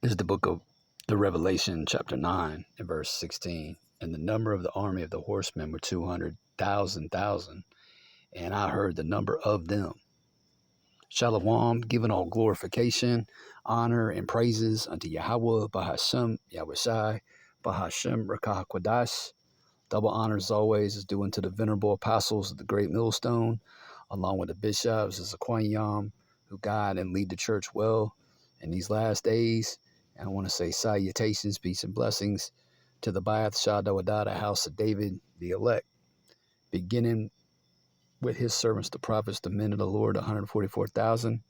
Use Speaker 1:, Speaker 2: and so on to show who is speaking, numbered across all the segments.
Speaker 1: This is the book of the Revelation, chapter 9, and verse 16. And the number of the army of the horsemen were 200,000. And I heard the number of them. Shalom, giving all glorification, honor, and praises unto Yahweh, Bahashem, Yahushai, Bahashem, Rakah Kwadash. Double honors always is due unto the venerable apostles of the great millstone, along with the bishops of Zaquaniam, who guide and lead the church well in these last days. And I want to say salutations, peace, and blessings to the Ba'ath Shadawadah, the house of David, the elect, beginning with his servants, the prophets, the men of the Lord, 144,000,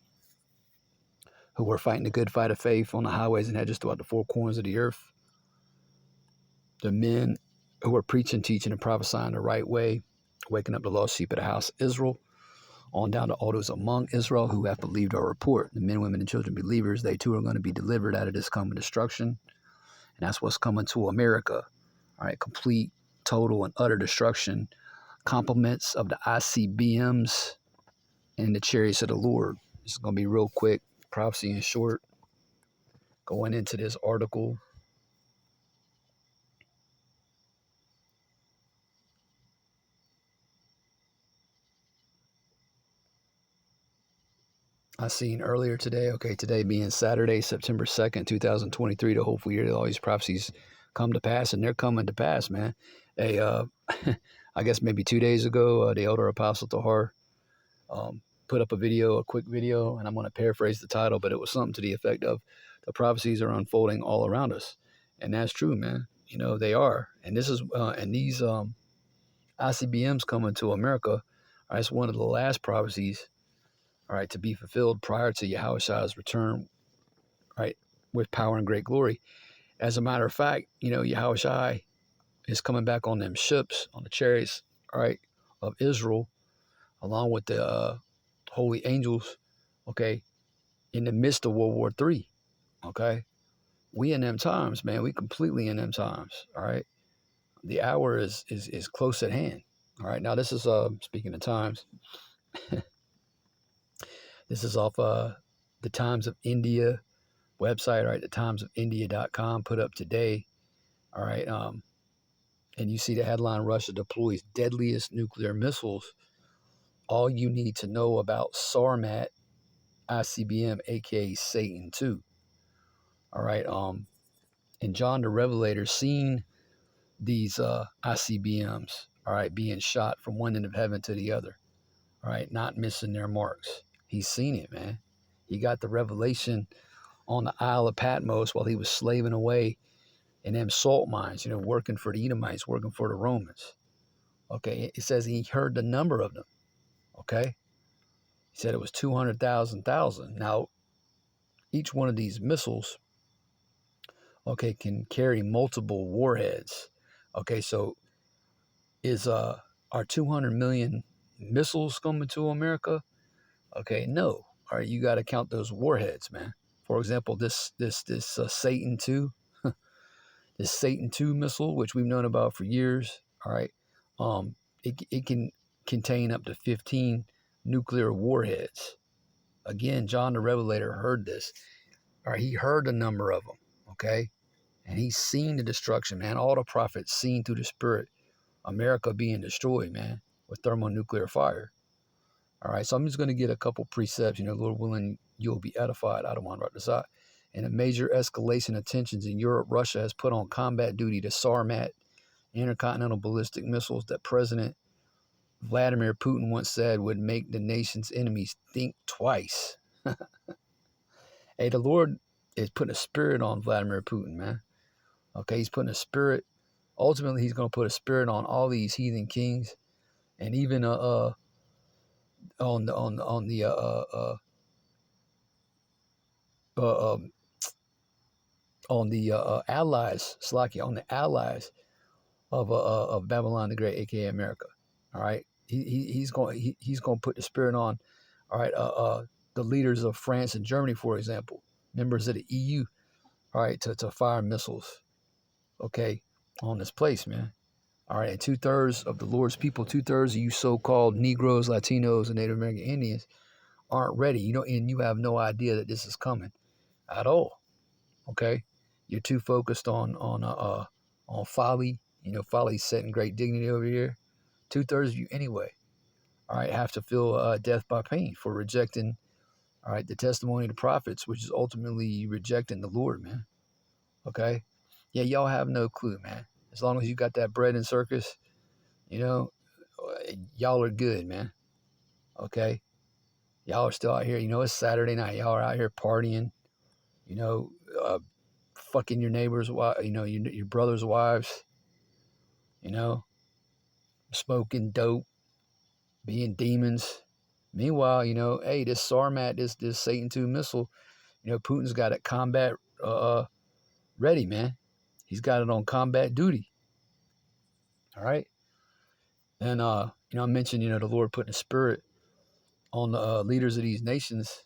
Speaker 1: who were fighting the good fight of faith on the highways and hedges throughout the four corners of the earth. The men who were preaching, teaching, and prophesying the right way, waking up the lost sheep of the house of Israel, on down to all those among Israel who have believed our report. The men, women, and children believers, they too are going to be delivered out of this coming destruction. And that's what's coming to America. All right, complete, total, and utter destruction. Compliments of the ICBMs and the chariots of the Lord. This is going to be real quick, prophecy in short. Going into this article. I seen earlier today, today being Saturday, September 2nd, 2023, to hopefully hear all these prophecies come to pass, and they're coming to pass, man. Hey, I guess maybe 2 days ago, the elder apostle Tahar put up a quick video, and I'm going to paraphrase the title, but it was something to the effect of the prophecies are unfolding all around us. And that's true, man. You know, they are. And this is, and these ICBMs coming to America, it's one of the last prophecies, all right, to be fulfilled prior to Yahushua's return, right, with power and great glory. As a matter of fact, you know, Yahushua is coming back on them ships, on the chariots, all right, of Israel, along with the holy angels, okay, in the midst of World War III, okay? We in them times, man, we completely in them times, all right? The hour is close at hand, all right? Now, this is, speaking of times, this is off the Times of India website, right? The timesofIndia.com put up today, all right? And you see the headline, Russia deploys deadliest nuclear missiles. All you need to know about Sarmat ICBM, aka SATAN2. All right. And John the Revelator seen these ICBMs, all right, being shot from one end of heaven to the other. All right, not missing their marks. He's seen it, man. He got the revelation on the Isle of Patmos while he was slaving away in them salt mines, you know, working for the Edomites, working for the Romans. Okay, it says he heard the number of them. Okay, he said it was 200,000. Now, each one of these missiles, okay, can carry multiple warheads. Okay, so are 200 million missiles coming to America? Okay, no. All right, you got to count those warheads, man. For example, this SATAN2, this SATAN2 missile, which we've known about for years. All right, it can contain up to 15 nuclear warheads. Again, John the Revelator heard this. All right, he heard the number of them. Okay, and he's seen the destruction, man. All the prophets seen through the Spirit America being destroyed, man, with thermonuclear fire. All right, so I'm just going to get a couple precepts. You know, Lord willing, you'll be edified. I don't want to write this out. In a major escalation of tensions in Europe, Russia has put on combat duty the Sarmat intercontinental ballistic missiles that President Vladimir Putin once said would make the nation's enemies think twice. Hey, the Lord is putting a spirit on Vladimir Putin, man. Okay, he's putting a spirit. Ultimately, he's going to put a spirit on all these heathen kings, and even on the allies, Slakia, on the allies of Babylon the Great, aka America. All right, he's going to put the spirit on. All right, the leaders of France and Germany, for example, members of the EU. All right, to fire missiles. Okay, on this place, man. All right, and 2/3 of the Lord's people, 2/3 of you so-called Negroes, Latinos, and Native American Indians aren't ready. You know, and you have no idea that this is coming at all. Okay, you're too focused on folly. Folly's setting great dignity over here. 2/3 of you anyway. All right, have to feel death by pain for rejecting. All right, the testimony of the prophets, which is ultimately rejecting the Lord, man. Okay, yeah, y'all have no clue, man. As long as you got that bread and circus, y'all are good, man. Okay, y'all are still out here. It's Saturday night. Y'all are out here partying. You know, fucking your neighbors' wives. Your brother's wives. Smoking dope, being demons. Meanwhile, hey, this Sarmat, this SATAN2 missile, Putin's got it combat ready, man. He's got it on combat duty. All right. And I mentioned, the Lord putting a spirit on the leaders of these nations.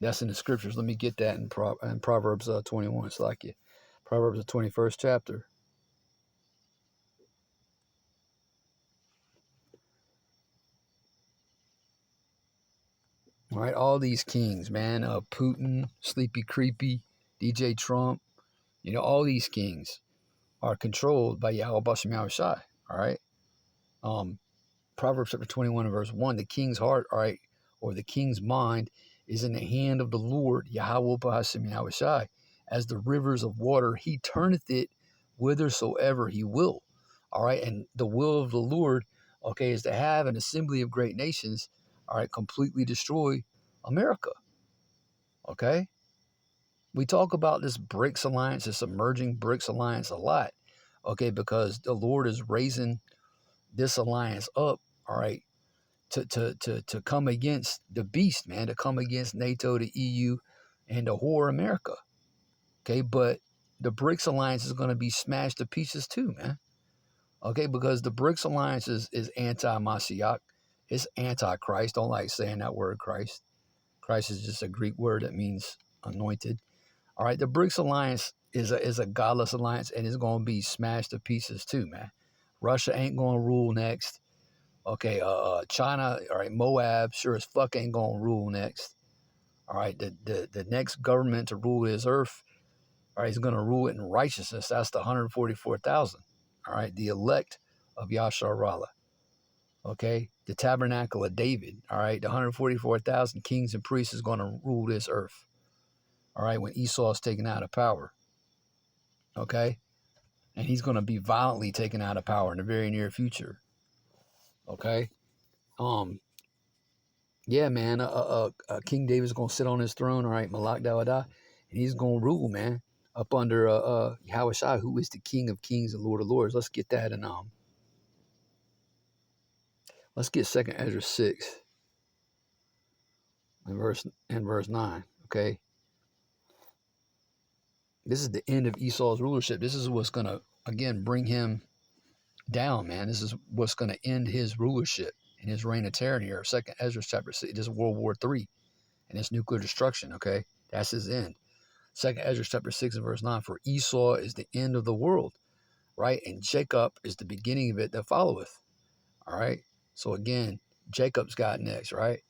Speaker 1: That's in the scriptures. Let me get that in Proverbs 21. It's like it. Proverbs the 21st chapter. All right, all these kings, man. Putin, Sleepy Creepy, DJ Trump. All these kings are controlled by Yahweh Bashem Yahushai. All right. Proverbs chapter 21 and verse 1, the king's heart, all right, or the king's mind is in the hand of the Lord, Yahweh Bashem Yahushai. As the rivers of water, he turneth it whithersoever he will. All right. And the will of the Lord, okay, is to have an assembly of great nations, all right, completely destroy America. Okay. We talk about this BRICS alliance, this emerging BRICS alliance a lot, okay, because the Lord is raising this alliance up, all right, to come against the beast, man, to come against NATO, the EU, and the whore America, okay, but the BRICS alliance is going to be smashed to pieces too, man, okay, because the BRICS alliance is anti-Mashiach, it's anti-Christ. Don't like saying that word Christ. Christ is just a Greek word that means anointed. All right, the BRICS alliance is a godless alliance, and it's going to be smashed to pieces too, man. Russia ain't going to rule next. Okay, China, all right, Moab, sure as fuck ain't going to rule next. All right, the next government to rule this earth, all right, is going to rule it in righteousness. That's the 144,000. All right, the elect of Yasharallah. Okay, the tabernacle of David. All right, the 144,000 kings and priests is going to rule this earth. All right, when Esau is taken out of power. Okay, and he's going to be violently taken out of power in the very near future. Okay, yeah, man, King David's going to sit on his throne, all right, Malak Dawada, and he's going to rule, man, up under Yahushua, who is the King of Kings and Lord of Lords. Let's get that in let's get 2nd Ezra 6 and verse 9. Okay, this is the end of Esau's rulership. This is what's going to again bring him down, man. This is what's going to end his rulership and his reign of tyranny. Or 2nd Ezra chapter 6. This is World War III and it's nuclear destruction. Okay, that's his end. 2nd Ezra chapter 6 and verse 9. For Esau is the end of the world, right? And Jacob is the beginning of it that followeth. All right. So again, Jacob's got next, right?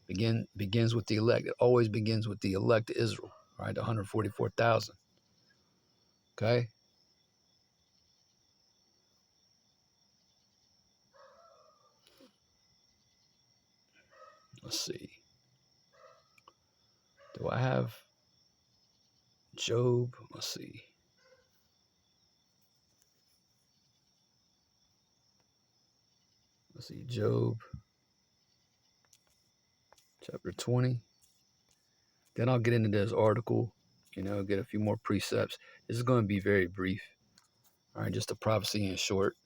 Speaker 1: Begins with the elect. It always begins with the elect of Israel, right? The 144,000. Okay. Let's see. Do I have Job? Let's see. Let's see. Job chapter 20. Then I'll get into this article, get a few more precepts. This is going to be very brief. All right, just a prophecy in short.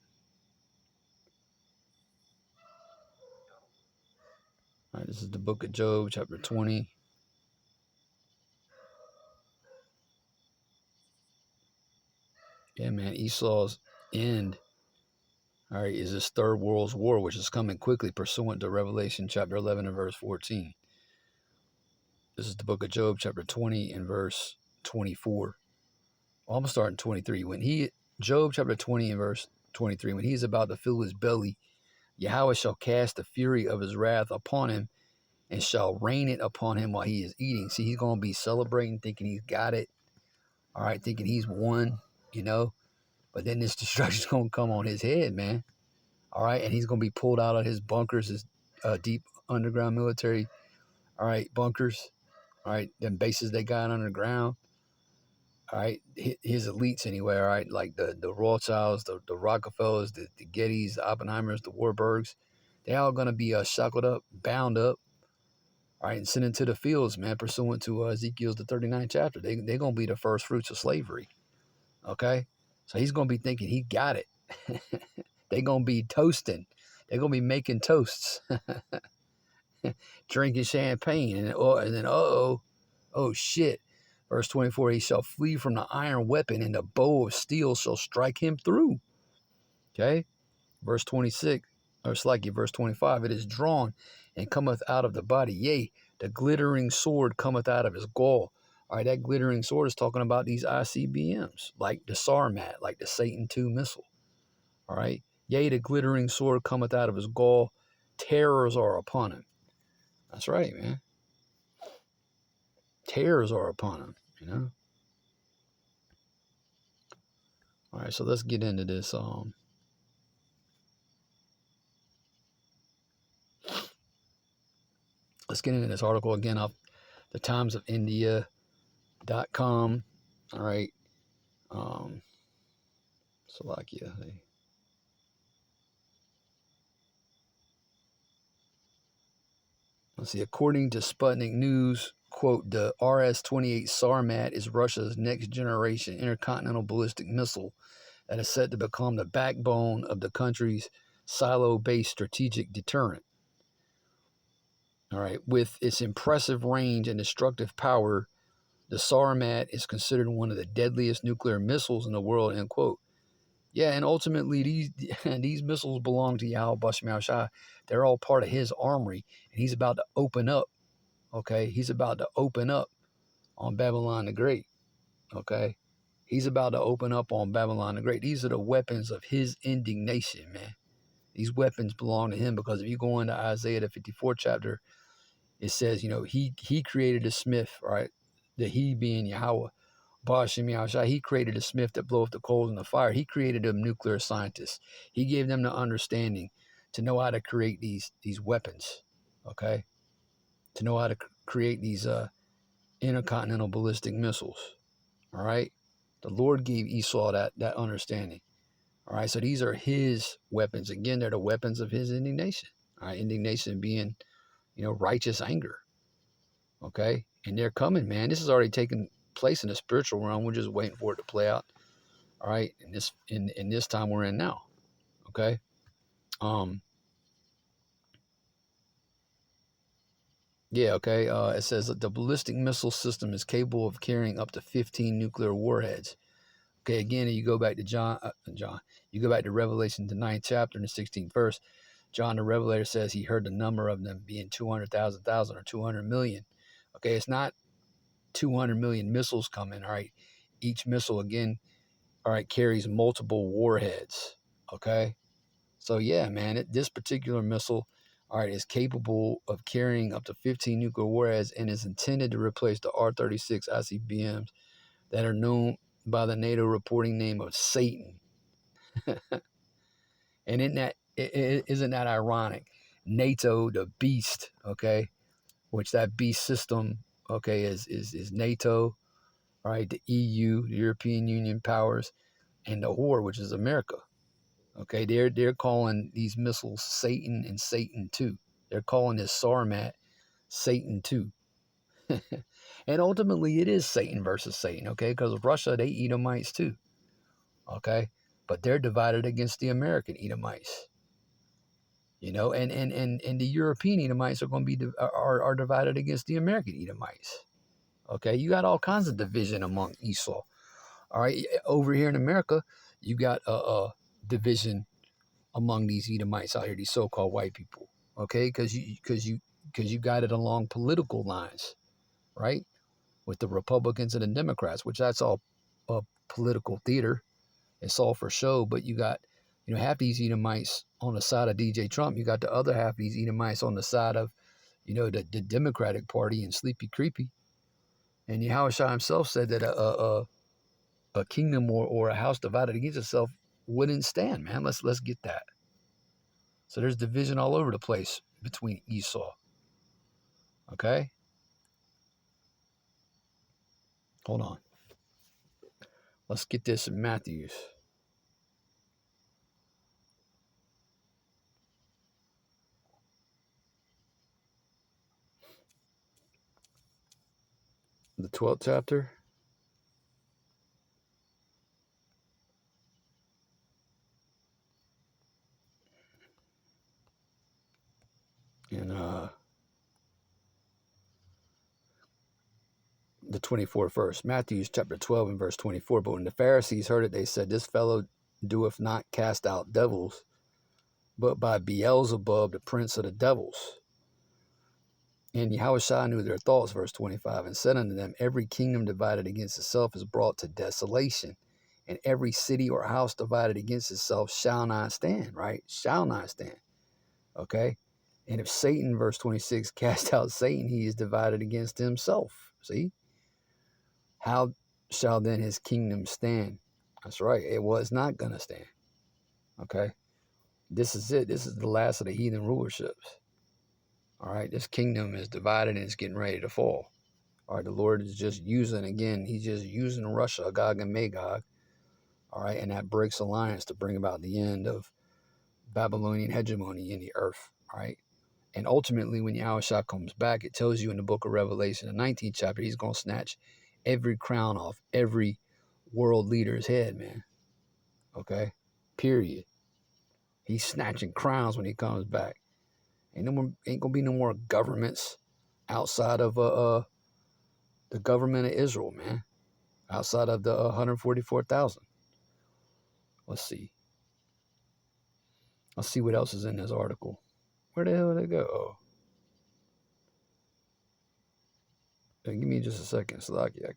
Speaker 1: All right, this is the book of Job, chapter 20. Yeah, man, Esau's end, all right, is this third world's war, which is coming quickly pursuant to Revelation chapter 11 and verse 14. This is the book of Job, chapter 20 and verse 24. Well, I'm going to start in 23. Job chapter 20 and verse 23, when he is about to fill his belly, Yahweh shall cast the fury of his wrath upon him, and shall rain it upon him while he is eating. See, he's going to be celebrating, thinking he's got it, all right, thinking he's won, you know. But then this destruction's going to come on his head, man, all right, and he's going to be pulled out of his bunkers, his deep underground military, all right, bunkers, all right, them bases they got underground, all right, his elites anyway, all right, like the Rothschilds, the Rockefellers, the Gettys, the Oppenheimers, the Warburgs, they all going to be shackled up, bound up, all right, and sent into the fields, man, pursuant to Ezekiel's the 39th chapter. They're going to be the first fruits of slavery, okay? So he's going to be thinking he got it. They're going to be toasting. They're going to be making toasts, drinking champagne, and then, oh shit. Verse 24, he shall flee from the iron weapon, and the bow of steel shall strike him through, okay? Verse 26, or Slacky, verse 25, it is drawn and cometh out of the body. Yea, the glittering sword cometh out of his gall. All right, that glittering sword is talking about these ICBMs, like the Sarmat, like the SATAN2 missile. All right, yea, the glittering sword cometh out of his gall. Terrors are upon him. That's right, man. Terrors are upon him, you know. All right, so let's get into this. Let's get into this article again off the Times of India.com. All right. Slovakia. Let's see. According to Sputnik News, quote, the RS-28 Sarmat is Russia's next generation intercontinental ballistic missile that is set to become the backbone of the country's silo-based strategic deterrent. All right. With its impressive range and destructive power, the Sarmat is considered one of the deadliest nuclear missiles in the world, end quote. Yeah, and ultimately these missiles belong to Yahweh Bashar Shah. They're all part of his armory, and he's about to open up. Okay, he's about to open up on Babylon the Great. Okay, he's about to open up on Babylon the Great. These are the weapons of his indignation, man. These weapons belong to him, because if you go into Isaiah the 54th chapter, it says, you know, he created a smith, right? The he being Yahweh. Bashar, he created a smith that bloweth the coals in the fire. He created them nuclear scientists. He gave them the understanding to know how to create these weapons, okay? To know how to create these intercontinental ballistic missiles, all right? The Lord gave Esau that understanding, all right? So these are his weapons. Again, they're the weapons of his indignation, all right? Indignation being, you know, righteous anger, okay? And they're coming, man. This has already taken place in the spiritual realm. We're just waiting for it to play out. All right, in this time we're in now. Okay. Yeah, okay. It says that the ballistic missile system is capable of carrying up to 15 nuclear warheads. Okay, again, you go back to John, you go back to Revelation, the 9th chapter and the 16th verse. John the Revelator says he heard the number of them being 200,000 or 200 million. Okay, it's not 200 million missiles coming. All right, each missile again, all right, carries multiple warheads. Okay, so yeah, man, this particular missile, all right, is capable of carrying up to 15 nuclear warheads and is intended to replace the R-36 ICBMs that are known by the NATO reporting name of Satan. And isn't that ironic? NATO, the beast, okay, which that beast system, okay, is NATO, right? The EU, the European Union powers, and the whore, which is America. Okay, they're calling these missiles Satan and SATAN2. They're calling this Sarmat SATAN2. And ultimately it is Satan versus Satan, okay? Because Russia, they Edomites too. Okay? But they're divided against the American Edomites. You know, and the European Edomites are going to be are divided against the American Edomites. Okay? You got all kinds of division among Esau. All right? Over here in America, you got a division among these Edomites out here, these so-called white people, okay? Because you got it along political lines, right? With the Republicans and the Democrats, which that's all political theater. It's all for show. But you got, you know, half these Edomites on the side of DJ Trump. You got the other half of these Edomites on the side of, You know, the Democratic Party and Sleepy Creepy. And Yahushua himself said that a kingdom or a house divided against itself wouldn't stand, man. Let's get that. So there's division all over the place between Esau. Okay? Hold on. Let's get this in Matthew's. The 12th chapter. And the 24th verse. Matthew's chapter 12 and verse 24. But when the Pharisees heard it, they said, this fellow doeth not cast out devils, but by Beelzebub, the prince of the devils. And Yahushua knew their thoughts, verse 25, and said unto them, every kingdom divided against itself is brought to desolation, and every city or house divided against itself shall not stand, right? Shall not stand, okay? And if Satan, verse 26, cast out Satan, he is divided against himself, see? How shall then his kingdom stand? That's right, it was not going to stand, okay? This is it. This is the last of the heathen rulerships. All right, this kingdom is divided and it's getting ready to fall. All right, the Lord is just using, again, he's just using Russia, Gog and Magog. All right, and that breaks alliance to bring about the end of Babylonian hegemony in the earth. All right, and ultimately when Yahushua comes back, it tells you in the book of Revelation, the 19th chapter, he's going to snatch every crown off every world leader's head, man. Okay, period. He's snatching crowns when he comes back. Ain't gonna be no more governments outside of the government of Israel, man. Outside of the 144,000. Let's see. Let's see what else is in this article. Where the hell did it go? Oh. Hey, give me just a second, Salakia.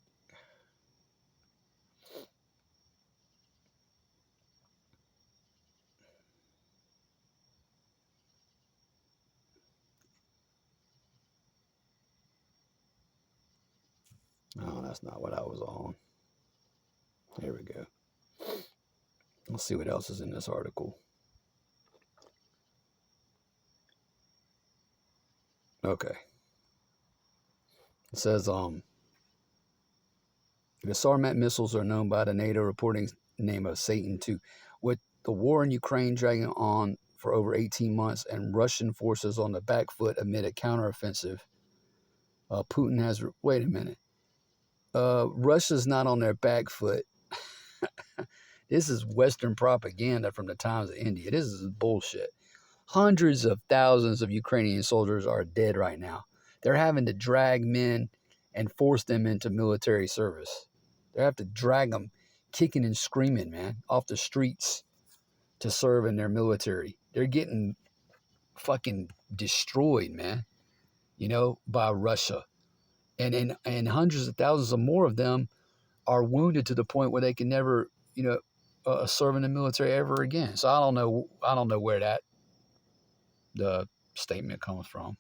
Speaker 1: No, that's not what I was on. Here we go. Let's see what else is in this article. Okay. It says, the Sarmat missiles are known by the NATO reporting name of SATAN2. With the war in Ukraine dragging on for over 18 months and Russian forces on the back foot amid a counteroffensive, Putin has... Wait a minute. Russia's not on their back foot. This is Western propaganda from the times of India. This is bullshit. Hundreds of thousands of Ukrainian soldiers are dead right now. They're having to drag men and force them into military service. They have to drag them kicking and screaming, man, off the streets to serve in their military. They're getting fucking destroyed, man, you know, by Russia. And hundreds of thousands or more of them are wounded to the point where they can never, you know, serve in the military ever again. So I don't know where the statement comes from.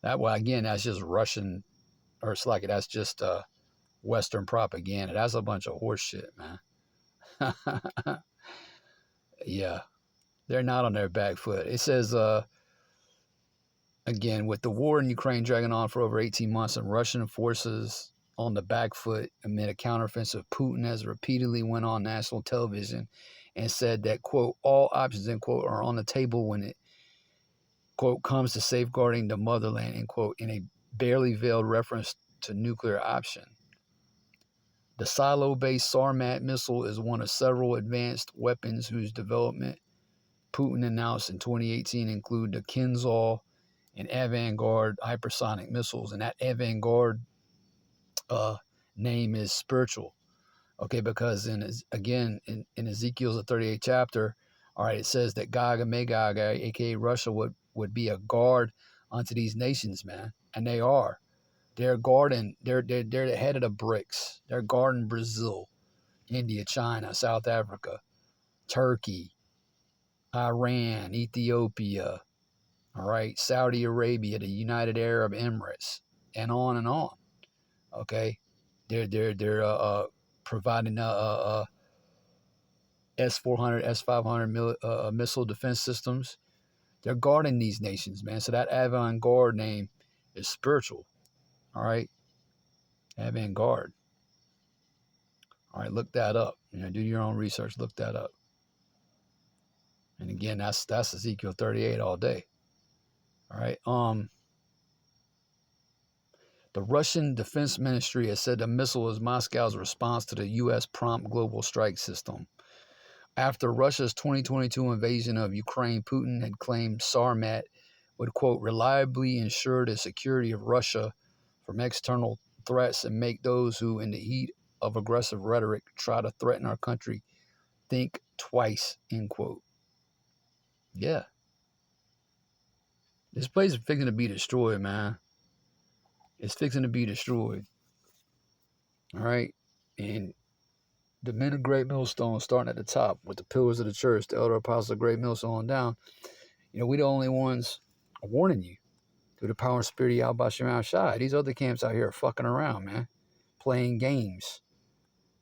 Speaker 1: That way, again, that's just Russian, or it's like that's just Western propaganda. That's a bunch of horse shit, man. Yeah, they're not on their back foot. It says, again, with the war in Ukraine dragging on for over 18 months and Russian forces on the back foot amid a counteroffensive, Putin has repeatedly went on national television and said that, quote, all options, end quote, are on the table when it, quote, comes to safeguarding the motherland, end quote, in a barely veiled reference to nuclear option. The silo-based Sarmat missile is one of several advanced weapons whose development Putin announced in 2018 include the Kinzhal and Avangard hypersonic missiles. And that Avangard name is spiritual, okay, because in Ezekiel's 38th chapter, all right, it says that Gog and Magog, aka Russia, would be a guard unto these nations, man, and they are. They're guarding. They're the head of the BRICS. They're guarding Brazil, India, China, South Africa, Turkey, Iran, Ethiopia, All right, Saudi Arabia, the United Arab Emirates, and on and on. Okay, they're providing S-400, S-500 missile defense systems. They're guarding these nations, man. So that avant-garde name is spiritual. All right, avant-garde. All right, look that up. Do your own research. Look that up. And again, that's Ezekiel 38 all day. All right. The Russian Defense Ministry has said the missile is Moscow's response to the U.S. prompt global strike system. After Russia's 2022 invasion of Ukraine, Putin had claimed Sarmat would, quote, reliably ensure the security of Russia from external threats and make those who, in the heat of aggressive rhetoric, try to threaten our country think twice, end quote. Yeah. This place is fixing to be destroyed, man. It's fixing to be destroyed. All right? And the men of Great Millstone starting at the top with the pillars of the church, the elder apostles of Great Millstone down. We the only ones warning you through the power and spirit of Yahweh Shem Shai. These other camps out here are fucking around, man. Playing games.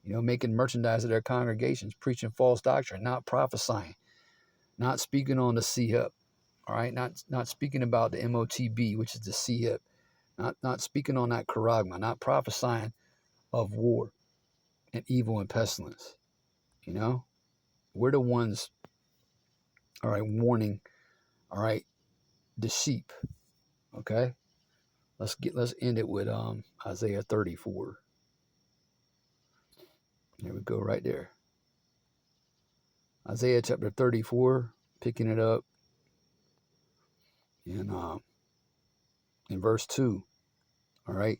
Speaker 1: Making merchandise of their congregations, preaching false doctrine, not prophesying, not speaking on the CHIP, all right? Not speaking about the MOTB, which is the CHIP, not speaking on that charagma, not prophesying of war and evil and pestilence. We're the ones, all right, warning, all right, the sheep. Okay, let's end it with Isaiah 34. There we go, right there. Isaiah chapter 34, picking it up in verse 2. All right.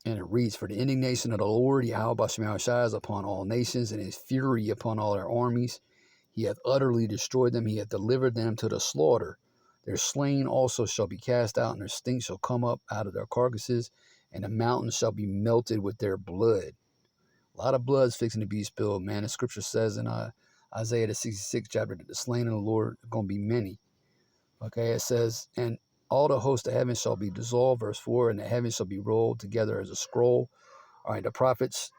Speaker 1: And it reads, for the indignation of the Lord, Yahweh Shem Shai, is upon all nations, and his fury upon all their armies. He hath utterly destroyed them. He hath delivered them to the slaughter. Their slain also shall be cast out, and their stink shall come up out of their carcasses, and the mountains shall be melted with their blood. A lot of blood's fixing to be spilled, man. The scripture says in Isaiah the 66th chapter that the slain of the Lord are going to be many. Okay, it says, and all the host of heaven shall be dissolved, verse 4, and the heavens shall be rolled together as a scroll. All right, the prophets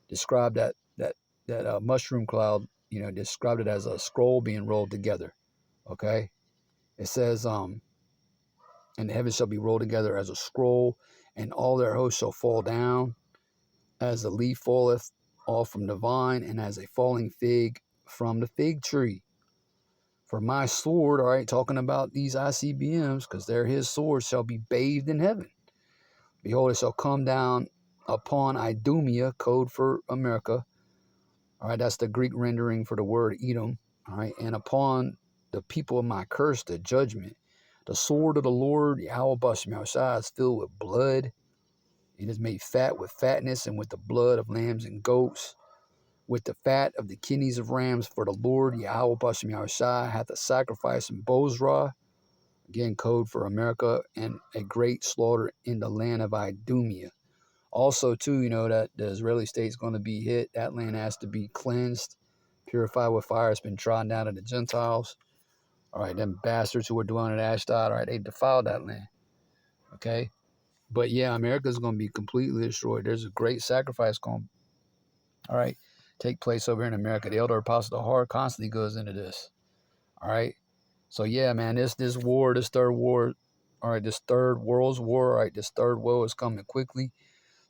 Speaker 1: described that mushroom cloud, described it as a scroll being rolled together. Okay, it says, and the heavens shall be rolled together as a scroll, and all their hosts shall fall down, as the leaf falleth off from the vine, and as a falling fig from the fig tree. For my sword, all right, talking about these ICBMs, because they're his sword, shall be bathed in heaven. Behold, it shall come down upon Idumea, code for America. All right, that's the Greek rendering for the word Edom. All right, and upon the people of my curse, the judgment. The sword of the Lord, Yahweh Shem Shai, is filled with blood. It is made fat with fatness, and with the blood of lambs and goats, with the fat of the kidneys of rams. For the Lord, Yahweh Shem Shai, hath a sacrifice in Bozrah, again code for America, and a great slaughter in the land of Idumea. Also, too, that the Israeli state's going to be hit. That land has to be cleansed, purified with fire. It's been trodden down to the Gentiles. All right, them bastards who were dwelling at Ashdod, all right, they defiled that land. Okay? But yeah, America's going to be completely destroyed. There's a great sacrifice going to, all right, take place over here in America. The elder apostle of the heart constantly goes into this. All right? So yeah, man, this war, this third war, all right, this third world's war, all right, this third woe is coming quickly.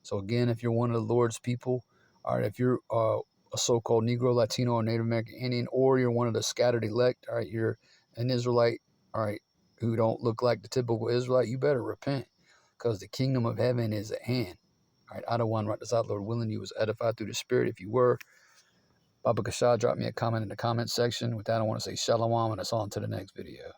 Speaker 1: So again, if you're one of the Lord's people, all right, if you're a so-called Negro, Latino, or Native American Indian, or you're one of the scattered elect, all right, you're an Israelite, all right, who don't look like the typical Israelite, you better repent, because the kingdom of heaven is at hand. All right, I don't want to write this out, Lord willing, you was edified through the Spirit. If you were, Baba Kashah, drop me a comment in the comment section. With that, I want to say shalom, and it's on to the next video.